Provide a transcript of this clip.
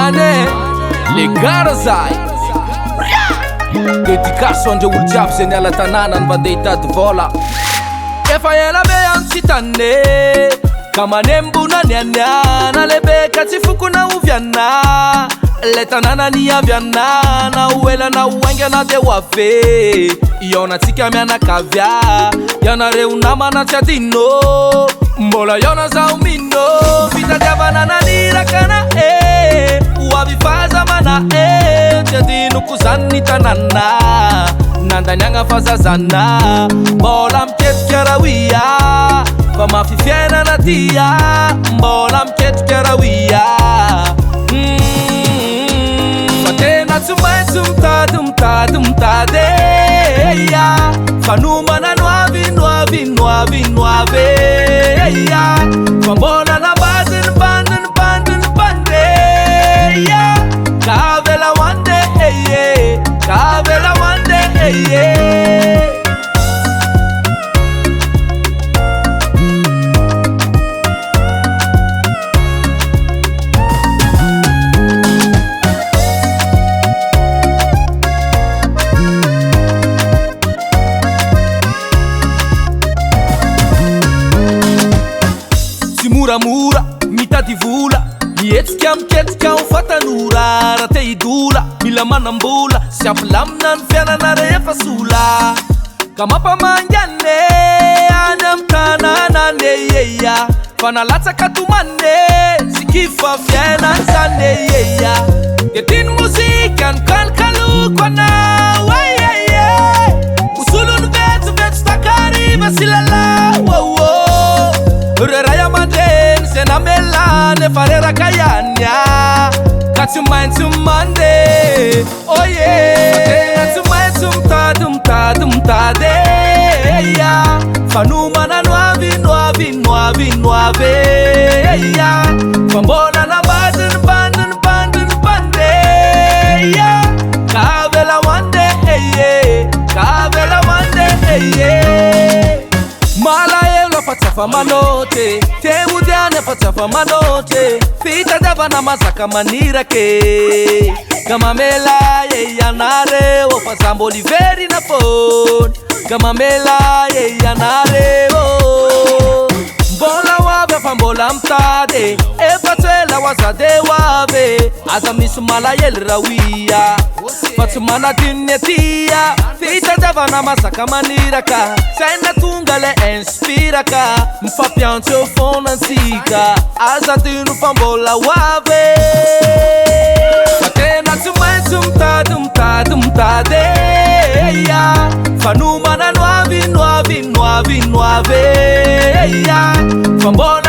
Mane le garazay dédicace andreo olo jiaby zay niala tanàna ny mandeha hitady vola. Efa ela be any tsy tane ka manembona ny aniana lehibe ka tsy fokona oviana le tanàna ny aviana na hoela na hoaingana de ho ave iaonatsika mianakavia ianareo namana tsy adino mbola iaona zaho mino fitadiavana nanirakana ho avy fahazamana tsy adinoko zany ny tanàna nandaniagna fazazana mbola miketrika rahoia fa mafy fiainana tia mbola miketrika rahoia fa tena tsy maintsy mitady fa nomana noavy fa mbola nabady ny bandy kavela wande kavela wande Mura mitady vola mietsika miketrika ho fatanora raha te hidola mila manambola sy ampilamina ny fiainana rehefa sola ka mampamangane any amin'ny tanànane fa nalatsaka tomane sy kifa fiainany zany de tiany mozika ny kalokaloko anao mosolo ny vetsovetsy takariva sy lalao reray aman-dreny zay namelany efa reraka ihanya ka tsy maintsy mande tena tsy maintsy mitady fa nomana noavy fa mbola nabady ny bandy kavela wande malaelo fa tsy afa-manoty temudiany fa tsy afa-manoty fitadiavana mazaka manirake ka mamela ianareo fa za mbola iverina fony ka mamela ianareo mbola hoavy fa mbola mitady efa tsela ho aza de hoavy aza misy malahely rahoia fa tsy manadinony atia fitadiavana mazaka maniraka saina tonga le inspiraka mifampiantso eo fonansika aza dino fa mbola hoavy fa tena tsy maintsy mitady fa nomana noavy fa mbola